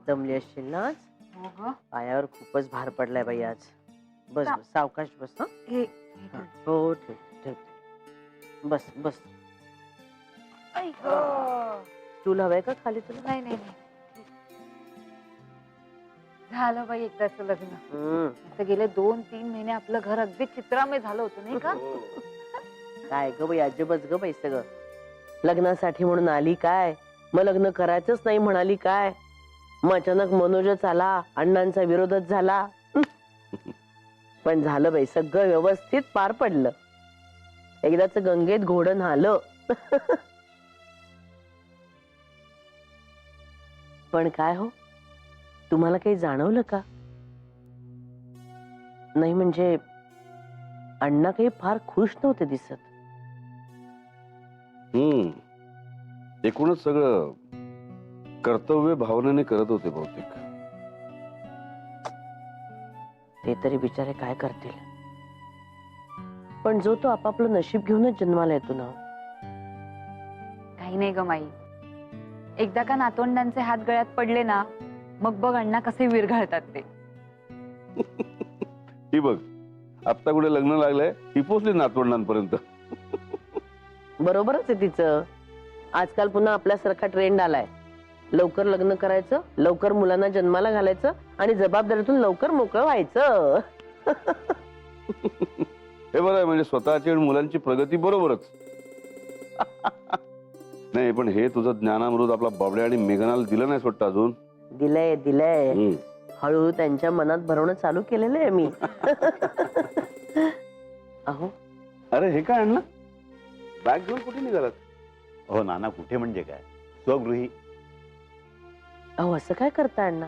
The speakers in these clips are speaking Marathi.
दमली असशील ना आज? हो ग. पायावर खूपच भार पडलाय बाई आज. बस बस सावकाश बस. हं? हे हो ठेव ठेव. बस बस. आई गं. स्टूल हवंय का खाली तुला? नाही नाही नाही. झालं बाई एकदाच लग्न. आता गेले 2-3 महिने आपलं घर अगदी चित्रामय झालं होतं नाही का? काय ग बाई अजबच ग बाई सगळं. लग्नासाठी म्हणून आली काय, मग लग्न करायचंच नाही म्हणाली काय, मग अचानक मनोजच आला, अण्णांचा विरोधच झाला. पण झालं बाई सगळं व्यवस्थित पार पडलं. एकदाच गंगेत घोडं न्हालं. पण काय हो, तुम्हाला काही जाणवलं का? नाही म्हणजे अण्णा काही फार खुश नव्हते दिसत. एकूणच सगळं कर्तव्य भावनेने करत होते बहुतेक. ते तरी बिचारे काय करतील. पण जो तो आपापलं नशीब घेऊनच जन्माला येतो ना. काही नाही ग माई. एकदा का नातवंडांचे हात गळ्यात पडले ना, मग बघ अण्णा कसे विरघळतात ते. ही बघ आता कुठे लग्न लागलंय, ही पोचली नातवंडांपर्यंत. बरोबरच आहे तिचं. आजकाल पुन्हा आपल्यासारखा ट्रेंड आलाय. लवकर लग्न करायचं, लवकर मुलांना जन्माला घालायचं आणि जबाबदारीतून लवकर मोकळं व्हायचं. हे बरं आहे, म्हणजे स्वतःची आणि मुलांची प्रगती बरोबरच. नाही पण हे तुझं ज्ञानामृत आपला बाबड्या आणि मेघनाला दिलं नाही वाटतं अजून. दिलंय दिलंय. हळूहळू त्यांच्या मनात भरवणं चालू केलेलं आहे मी. अहो अरे हे काय आणलं? बॅग घेऊन कुठे निघालात? हो नाना, कुठे म्हणजे काय, स्वगृही. अहो असं काय करता अण्णा?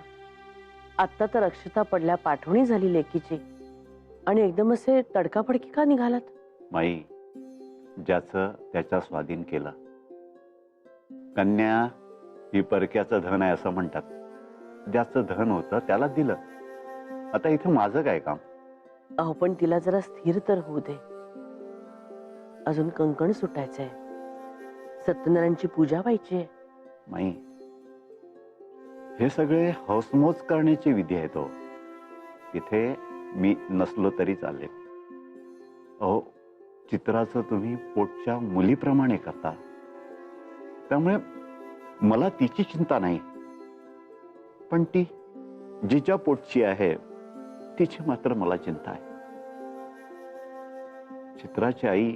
आत्ता तर अक्षता पडल्या, पाठवणी झाली लेकीची, आणि एकदम असे तडकाफडकी का निघालात? माई, ज्याचं त्याच्या स्वाधीन केलं. कन्या ही परक्याचं धन आहे असं म्हणतात. ज्याचं धन होतं त्याला दिलं. आता इथे माझं काय काम? अहो पण तिला जरा स्थिर तर होऊ दे. अजून कंकण सुटायचंय, सत्यनारायणची पूजा व्हायची आहे. माई, हे सगळे हौसमौज करण्याची विधी आहे. तो इथे मी नसलो तरी चालेल. अहो, चित्राचं तुम्ही पोटच्या मुलीप्रमाणे करता, त्यामुळे मला तिची चिंता नाही. पण ती जिच्या पोटची आहे तिची मात्र मला चिंता आहे. चित्राची आई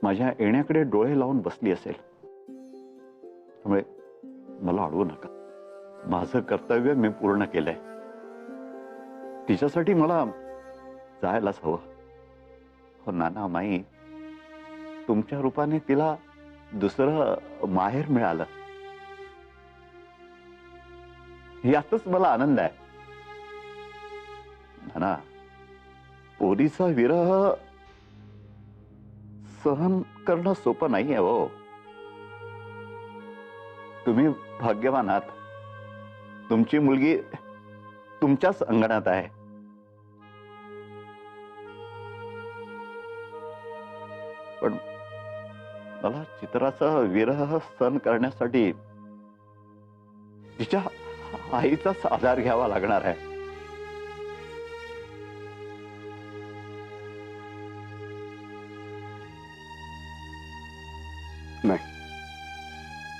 माझ्या येण्याकडे डोळे लावून बसली असेल, त्यामुळे मला अडवू नका. माझं कर्तव्य मी पूर्ण केलंय. तिच्यासाठी मला जायलाच हवं. हो नाना माई, तुमच्या रूपाने तिला दुसरं माहेर मिळालं, यातच मला आनंद आहे. नाना, पोरीचा विरह सहन करणं सोपं नाही आहे हो. तुम्ही भाग्यवान आहात. तुमची मुलगी तुमच्याच अंगणात आहे. पण मला चित्राचा विरह सहन करण्यासाठी तिच्या आईचाच आधार घ्यावा लागणार आहे. नाही,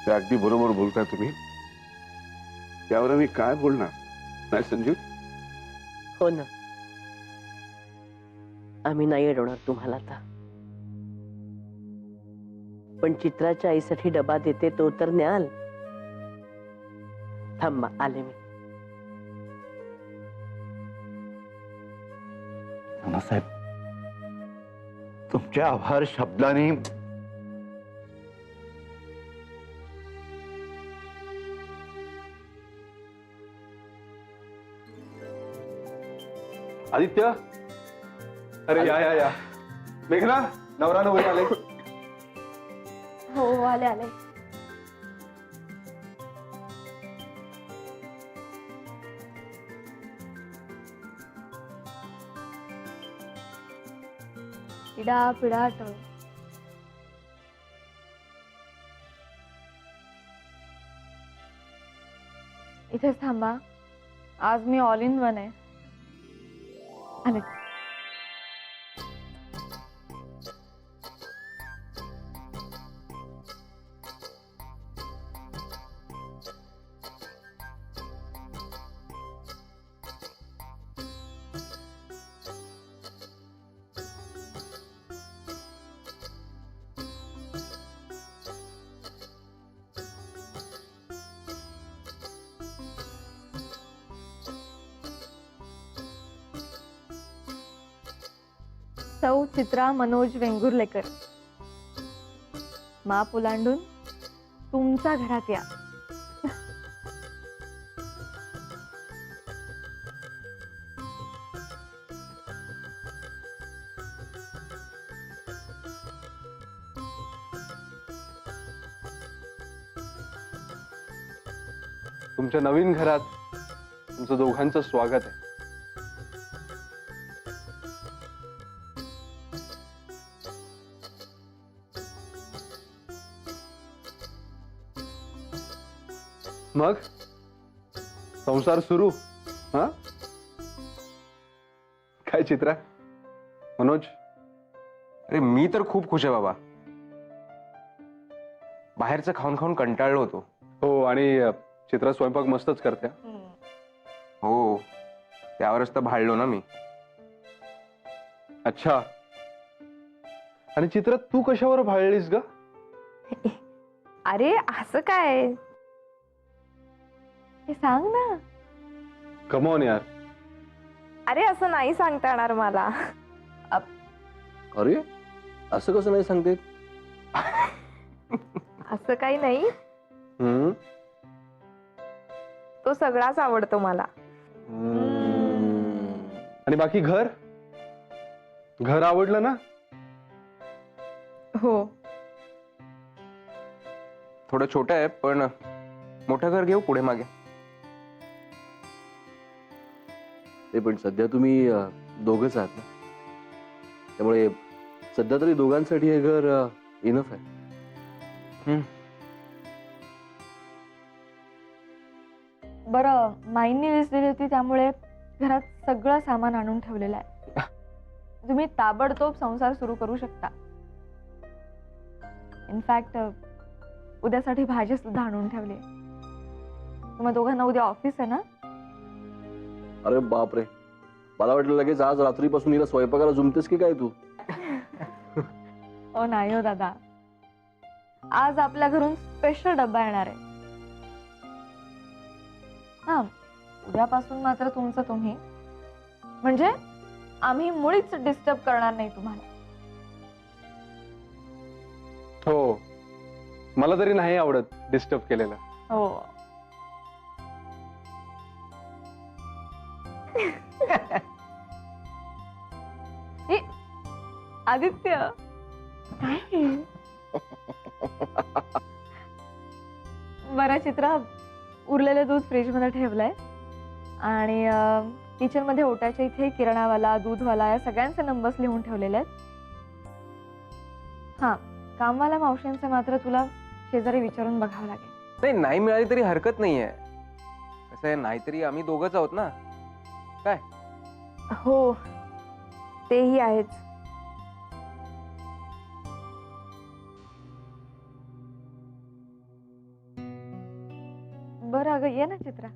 ते अगदी बरोबर बोलताय तुम्ही. त्यावर मी काय बोलणार नाही संजीव. हो ना, आम्ही नाही अडवणार तुम्हाला आता. पण चित्राच्या आईसाठी डबा देते तो तर न्याल. थांबा, आले मी. नानासाहेब, तुमचे आभार शब्दाने आदित्य, अरे या या या. मेघना, नवरा नवरी आले. हो आले आले. पिढा पिढा टळ. इथेच थांबा. आज मी ऑल इन वन आहे. आले. सौ चित्रा मनोज वेंगुर्लेकर, माप ओलांडून तुमच्या घरात या. तुमच्या नवीन घरात तुमचं दोघांचं स्वागत आहे. मग संसार सुरू? हा, काय चित्रा, मनोज? अरे मी तर खूप खुश आहे बाबा. बाहेरचं खाऊन खाऊन कंटाळलो होतो. हो, आणि चित्रा स्वयंपाक मस्तच करते. हो, त्यावरच तर भाळलो ना मी. अच्छा, आणि चित्रा तू कशावर भाळलीस ग? अरे असं काय, हे सांग ना. कमॉन यार. अरे असं नाही सांगता येणार मला. अरे असं कसं नाही सांगते? असं काही नाही, तो सगळाच आवडतो मला. आणि बाकी घर आवडलं ना? हो. थोडं छोटं आहे पण मोठं घर घेऊ पुढे मागे. ते पण सध्या तुम्ही दोघंच आहात ना, त्यामुळे सध्या तरी दोघांसाठी हे घर इनफ आहे. बरं, माईंनी वीज दिली होती त्यामुळे घरात सगळं सामान आणून ठेवलेलं आहे. तुम्ही ताबडतोब संसार सुरू करू शकता. इनफॅक्ट उद्यासाठी भाजी सुद्धा आणून ठेवली. तुम्हा दोघांना उद्या ऑफिस आहे ना? अरे बापरे, मला वाटलं लगेच आज रात्रीपासून हिला स्वयंपाकाला जुमतेस की काय तू? ओ नाही हो दादा, आज आपल्या घरून स्पेशल डब्बा येणार आहे. हा, उद्यापासून मात्र तुमचं तुम्ही, म्हणजे आम्ही मुळीच डिस्टर्ब करणार नाही तुम्हाला. हो, मला तरी नाही आवडत डिस्टर्ब केलेलं. हो. ए, आदित्य काय? बरं चित्रा, उरलेलं दूध फ्रीज मध्ये ठेवलंय आणि किचन मध्ये ओट्याच्या इथे किराणावाला, दूधवाला या सगळ्यांचे नंबर्स लिहून ठेवलेले आहेत. हा, कामवाला मावशींचं मात्र तुला शेजारी विचारून बघावं लागेल. नाही मिळाली तरी हरकत नाहीये. कसं आहे, नाहीतरी आम्ही दोघंच आहोत ना. काय हो, तेही आहेच. बरं अगं, ये ना चित्रा.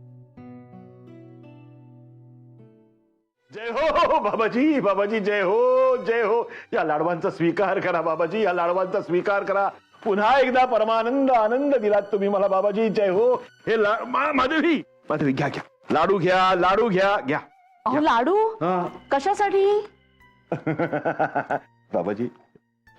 जय हो बाबाजी, बाबाजी जय हो, जय हो. या लाडवांचा स्वीकार करा बाबाजी, या लाडवांचा स्वीकार करा. पुन्हा एकदा परमानंद आनंद दिलात तुम्ही मला बाबाजी. जय हो. हे माधवी, माधवी घ्या घ्या, लाडू घ्या, लाडू घ्या, घ्या. अहो लाडू कशासाठी? बाबाजी,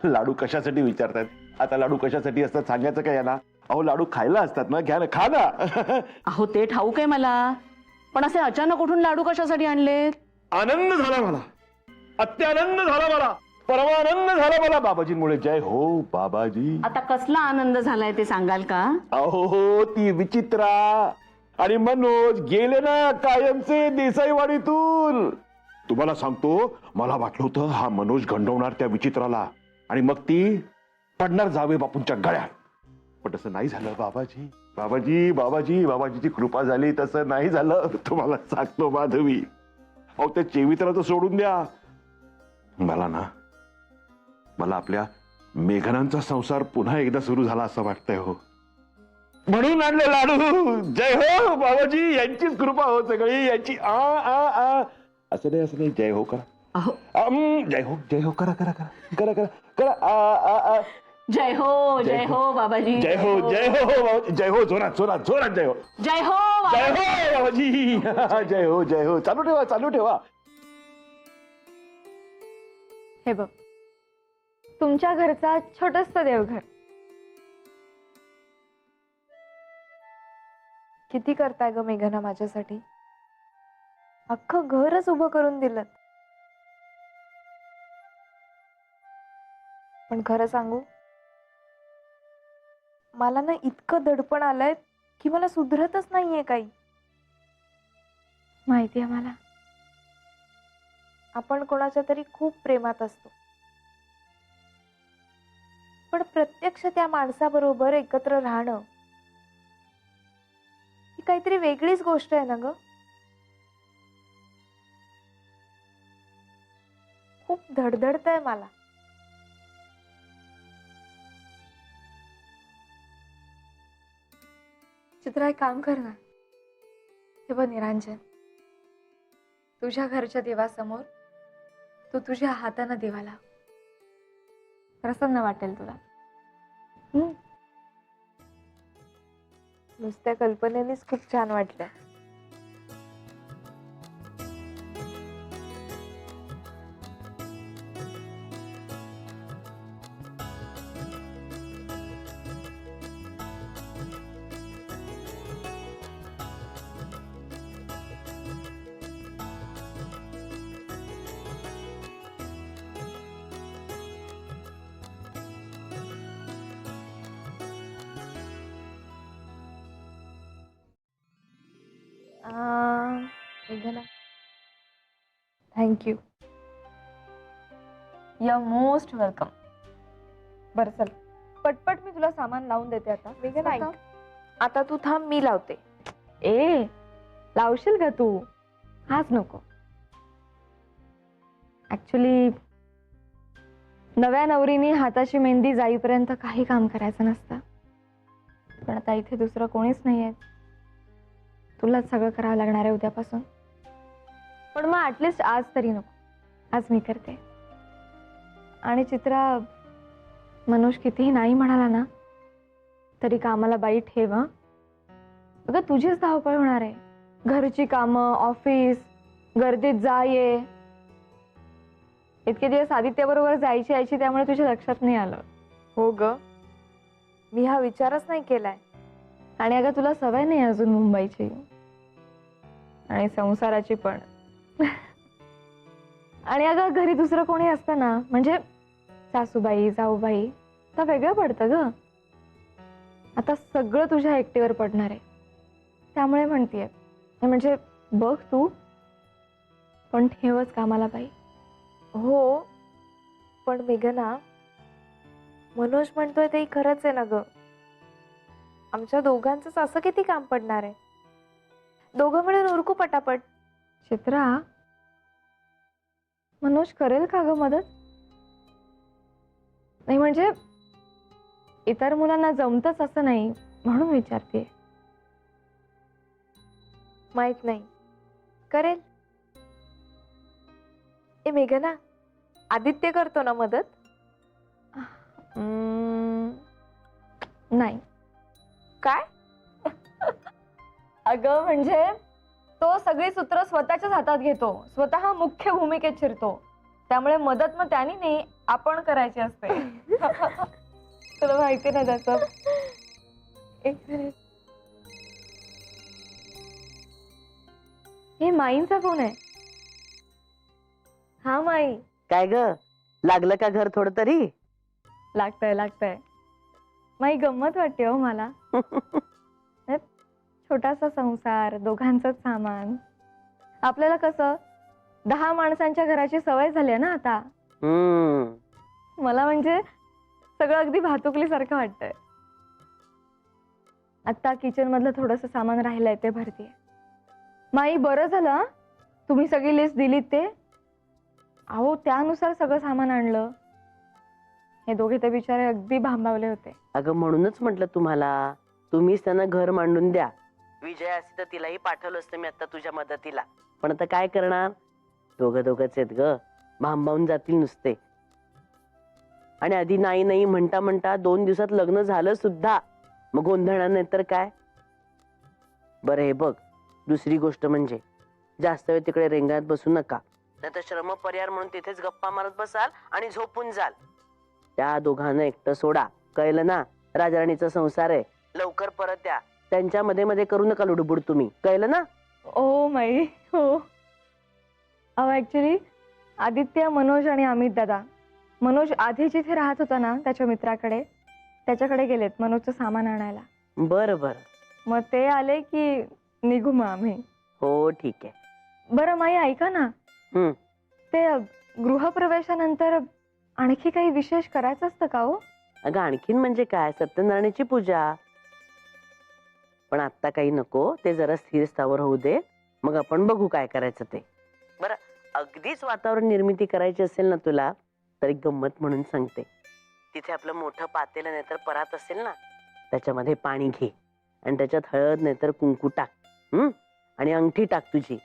लाडू कशासाठी विचारतात? आता लाडू कशासाठी असतात सांगायचं काय यांना? अहो लाडू खायला असतात ना, घ्या ना, खा ना. अहो ते ठाऊक आहे मला, पण असे अचानक उठून लाडू कशासाठी आणलेत? आनंद झाला मला, अत्यानंद झाला मला, परमानंद झाला मला बाबाजींमुळे. जय हो बाबाजी. आता कसला आनंद झालाय ते सांगाल का? अहो ती विचित्रा आणि मनोज गेले ना कायमचे देसाईवाडीतून. तुम्हाला सांगतो, मला वाटलं होतं हा मनोज गंडवणार त्या विचित्राला आणि मग ती पडणार जावे बापूंच्या गळ्यात, पण तसं नाही झालं बाबाजी. बाबाजी बाबाजी बाबाजीची कृपा झाली तसं नाही झालं तुम्हाला सांगतो माधवी. अहो त्या चेवित्राचं सोडून द्या. मला आपल्या मेघनांचा संसार पुन्हा एकदा सुरू झाला असं वाटतंय हो. म्हणून आणले लाडू. जय हो बाबाजी, यांचीच कृपा हो सगळी यांची. आ आ आ असं नाही जय हो करा. जय हो करा करा करा करा करा करा. आ आ आ जय हो बाबाजी. जय हो बाबाजी. जय हो जोरात जोरात जोरात जय हो. जय हो जय हो बाबाजी. जय हो चालू ठेवा चालू ठेवा. हे बघ, तुमच्या घरचा छोटस देवघर किती करताय ग मेघना माझ्यासाठी. अख्खं घरच उभं करून दिलं. पण खरं सांगू, मला ना इतकं दडपण आलंय की मला सुधरतच नाहीये काही. माहितीये मला, आपण कोणाच्या तरी खूप प्रेमात असतो, पण प्रत्यक्ष त्या माणसाबरोबर एकत्र राहणं ही काहीतरी वेगळीच गोष्ट आहे ना ग. खूप धडधडतंय मला. चित्रा, एक काम कर ना. हे बघ निरांजन, तुझ्या घरच्या देवासमोर तू तुझ्या हाताने देवा लाव. प्रसन्न वाटेल तुला. नुसत्या कल्पनेनेच खूप छान वाटलं. थँक्यू. You most welcome. बरं चल, पटपट मी तुला सामान लावून देते आता. वेगळं नाही, आता तू थांब, मी लावते. ए, लावशील का तू? हाच नको. ऍक्च्युली नव्या नवरीने हाताची मेहंदी जाईपर्यंत काही काम करायचं नसतं. पण आता इथे दुसरं कोणीच नाहीये. तुलाच सगळं करावं लागणार आहे उद्यापासून. पण मग ऍटलिस्ट आज तरी नको. आज मी करते. आणि चित्रा, मनोज कितीही नाही म्हणाला ना तरी कामाला बाई ठेव. अगं तुझीच धावपळ होणार आहे. घरची कामं, ऑफिस, गर्दीत जा ये. इतके दिवस आदित्यबरोबर जायची यायची, त्यामुळे तुझ्या लक्षात नाही आलं. हो ग, मी हा विचारच नाही केलाय. आणि अगं तुला सवय नाही अजून मुंबईची आणि संसाराची पण. आणि अगं घरी दुसरं कोणी असतं ना, म्हणजे सासूबाई, जाऊबाई, तर वेगळं पडतं ग. आता सगळं तुझ्या एकटीवर पडणार आहे. त्यामुळे म्हणतीये, म्हणजे बघ तू, पण ठेवच कामाला बाई. हो, पण मेघना, मनोज म्हणतोय ते खरंच आहे ना ग. आमच्या दोघांचंच असं किती काम पडणार आहे. दोघं मिळून उरकू पटापट. चित्रा, मनोज करेल का ग मदत? नाही म्हणजे इतर मुलांना जमतच असं नाही म्हणून विचारते. माहित नाही, करेल. ए मेघना, आदित्य करतो ना मदत? नाही. काय? अगं म्हणजे तो सगळी सूत्र स्वतःच्याच हातात घेतो, स्वतः मुख्य भूमिकेत शिरतो. त्यामुळे मदत मग त्याने नाही, आपण करायची असते. तुला माहिती ना त्याचं. एक मिनिट, हे माईंचा फोन आहे. हा माई. काय ग, लागलं का घर थोडं तरी? लागतंय लागतंय. माई गंमत वाटते हो मला. छोटासा संसार, दोघांचंच सामान. आपल्याला कसं 10 माणसांच्या घराची सवय झाली आहे ना आता. मला म्हणजे सगळं अगदी भातुकली सारखं वाटतंय. आत्ता किचन मधलं थोडंसं सामान राहिलंय ते भरतीये. माई बरं झालं हं? तुम्ही सगळी लिस्ट दिलीत ते. अहो त्यानुसार सगळं सामान आणलं. हे दोघे तर बिचारे अगदी भांबावले होते. अगं म्हणूनच म्हटलं तुम्हाला, तुम्हीच त्यांना घर मांडून द्या. विजय असती तर तिलाही पाठवलं असतं मी आता तुझ्या मदतीला. पण आता काय करणार, दोघंच आहेत ग, भांबावून जातील नुसते. आणि आधी नाही नाही म्हणता म्हणता 2 दिवसात लग्न झालं सुद्धा, मग गोंधळणार नाही तर काय. बरं हे बघ, दुसरी गोष्ट म्हणजे जास्त वेळ तिकडे रेंगाळत बसू नका, नाहीतर श्रम पर्याय म्हणून तिथेच गप्पा मारत बसाल आणि झोपून जाल. त्या दोघांना एकटं सोडा, कळलं ना. राजाराणीचा संसार आहे, लवकर परत या. त्यांच्या मध्ये मध्ये करू नका लुडबुड तुम्ही, कळलं ना. ओ माई हो. अहो ऍक्च्युली आदित्य, मनोज आणि अमित दादा, मनोज आधी जिथे राहत होता ना त्याच्या मित्राकडे, त्याच्याकडे गेलेत मनोजचं सामान आणायला. बरं बरं. मग ते आले की निघू मग आम्ही. हो ठीक आहे. बरं माई ऐका ना, हम्म. ते गृहप्रवेशानंतर आणखी काही विशेष करायचं असतं का हो? अगं आणखीन म्हणजे काय, सत्यनारायणाची पूजा. पण आता काही नको, ते जरा स्थिर स्थावर होऊ दे, मग आपण बघू काय करायचं ते. बरं, अगदीच वातावरण निर्मिती करायची असेल ना तुला, तर एक गंमत म्हणून सांगते. तिथे आपलं मोठं पातेलं नाहीतर परात असेल ना, त्याच्यामध्ये पाणी घे आणि त्याच्यात हळद नाहीतर कुंकू टाक. आणि अंगठी टाक तुझी,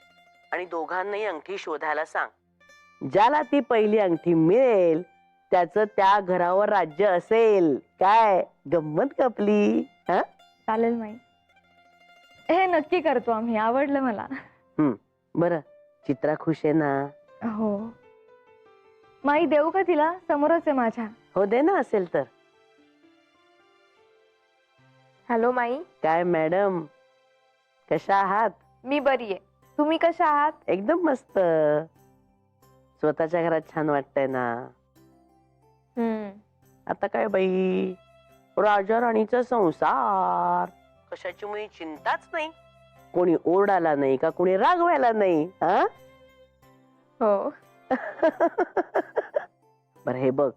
आणि दोघांनाही अंगठी शोधायला सांग. ज्याला ती पहिली अंगठी मिळेल त्याचं त्या घरावर राज्य असेल. काय गंमत कापली? हा चालेल माई, हे नक्की करतो आम्ही. आवडलं मला. बरं, चित्रा खुश आहे ना? हो माई, देऊ का तिला? समोरच आहे माझ्या. हो दे ना असेल तर. हॅलो माई. काय मॅडम, कशा आहात? मी बरी आहे, तुम्ही कशा आहात? एकदम मस्त. स्वतःच्या घरात छान वाटतंय ना? आता काय बाई, राजा राणीचा संसार, कशाची मुळी चिंताच नाही. कोणी ओरडायला नाही का, कोणी रागवायला नाही. हा हो. बर हे बघ,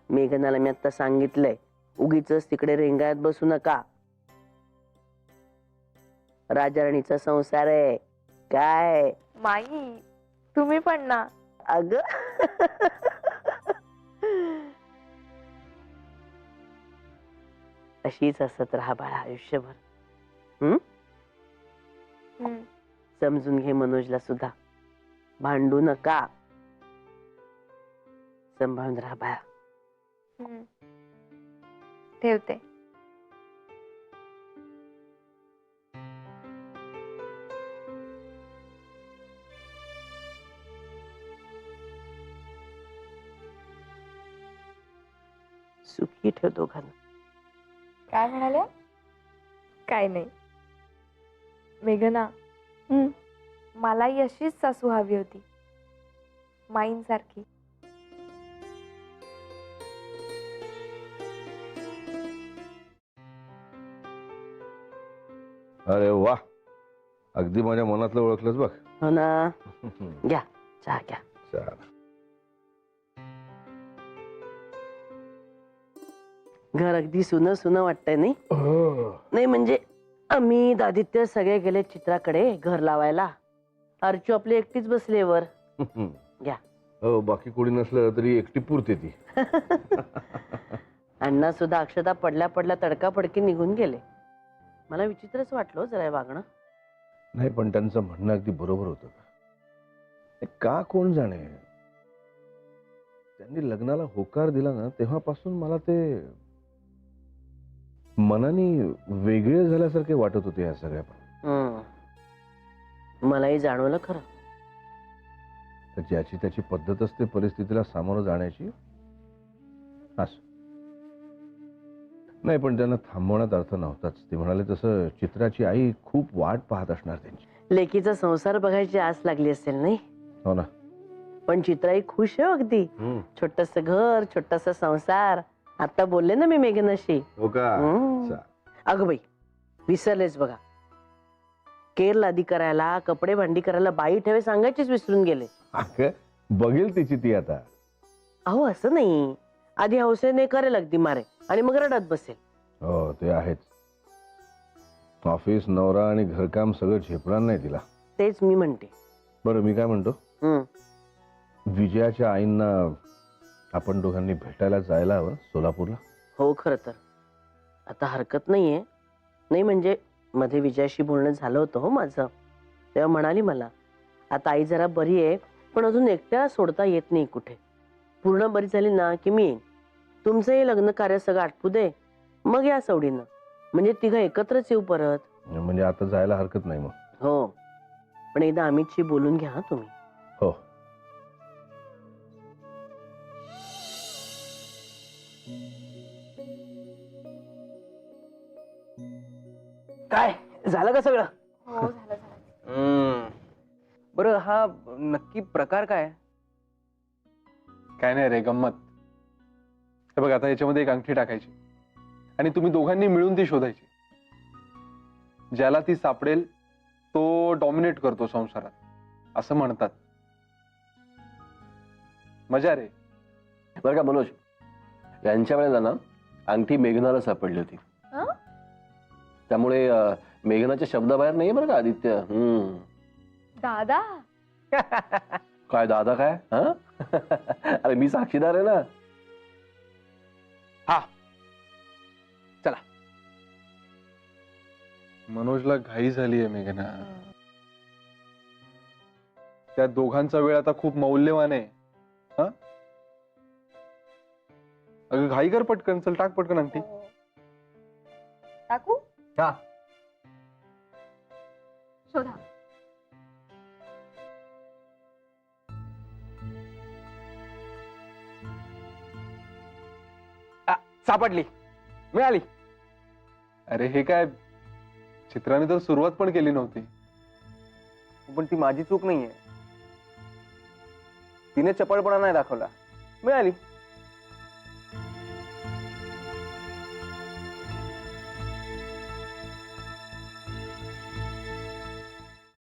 मेघनाला मी आता सांगितलंय, उगीच तिकडे रेंगाळत बसू नका. राजा राणीचा संसार आहे. काय माई, तुम्ही पण ना. अग अशीच असत राहा बाळा आयुष्यभर. समजून घे मनोजला सुद्धा, भांडू नका, सांभाळून राहा बाळा. ठेवते. सुखी ठेव दोघांना. काय म्हणाले? काय नाही मेघना, मलाही अशीच सासू हवी होती, माईंसारखी. अरे वा, अगदी माझ्या मनातलं ओळखलंच बघ. हो ना. घ्या चहा घ्या. चालेल. घर अगदी सुन सुन वाटतंय नाही? नाही म्हणजे अमित, आदित्य सगळे गेले चित्राकडे घर लावायला. अर्चू आपली एकटीच बसली वर. घ्या. हो, बाकी कोणी नसलं तरी एकटी पुरते ती. अण्णा सुद्धा अक्षता पडल्या पडल्या तडकाफडकी निघून गेले. मला विचित्रच वाटलं जरा हे वागणं. नाही, पण त्यांचं म्हणणं अगदी बरोबर होतं. का कोण जाणे, त्यांनी लग्नाला होकार दिला ना तेव्हापासून मला ते मनाने वेगळे झाल्यासारखे वाटत होते या सगळ्या. पण मलाही जाणवलं खरं. तर ज्याची त्याची पद्धत असते परिस्थितीला सामोरं जाण्याची. नाही, पण त्यांना थांबवण्यात अर्थ नव्हताच. ते म्हणाले तसं चित्राची आई खूप वाट पाहत असणार त्यांची. लेकीचा संसार बघायची आस लागली असेल नाही? हो ना. पण चित्राई खुश आहे अगदी. छोटस घर, छोटासा संसार. आता बोलले ना मी मेघनाशी. हो का? अगं बाई, विसरलेच बघा. केर लादी करायला, कपडे भांडी करायला बाई ठेवे सांगायचीच विसरून गेले. बघेल तिची ती आता. अहो असं नाही, आधी हौसेने करेल अगदी मारे आणि मग रडत बसेल. हो ते आहेच. ऑफिस नवरा आणि घरकाम सगळं झेपणार नाही तिला. तेच मी म्हणते. बरं मी काय म्हणतो, हम्म. विजयाच्या आईंना आपण दोघांनी भेटायला जायला हवं सोलापूरला. हो खरं तर आता हरकत नाहीये. नाही म्हणजे मध्ये विजयाशी बोलणं झालं होतं हो माझं. तेव्हा म्हणाली मला आता आई जरा बरी आहे पण अजून एकट्या सोडता येत नाही कुठे. पूर्ण बरी झाली ना की मी येईन. तुमचं हे लग्न कार्य सगळं आटपू दे मग या सवडीनं. म्हणजे तिघं एकत्रच येऊ परत. म्हणजे आता जायला हरकत नाही मग. हो पण एकदा अमितशी बोलून घ्या हं तुम्ही. हो. काय झालं का सगळं? हो झालं झालं. बरं हा नक्की प्रकार काय आहे? काय नाही रे, गंमत. हे बघ, आता याच्यामध्ये एक अंगठी टाकायची आणि तुम्ही दोघांनी मिळून ती शोधायची. ज्याला ती सापडेल तो डॉमिनेट करतो संसारात असं म्हणतात. मजा रे. बरं का मनोज, यांच्या वेळेला ना अंगठी मेघनाला सापडली होती. हं? त्यामुळे मेघनाच्या शब्दाबाहेर नाही बरं का आदित्य. दादा काय दादा काय? हा अरे मी साक्षीदार आहे ना. मनोजला घाई झालीये मेघना. त्या दोघांचा वेळ आता खूप मौल्यवान आहे. हा अगं घाई कर पटकन, चल टाक पटकन अंगठी. टाकू? हा. शोधा. सापडली, मिळाली. अरे हे काय, चित्राने तर सुरुवात पण केली नव्हती. पण ती माझी चूक नाहीये. तिने चपळपणा नाही दाखवला, मिळाली.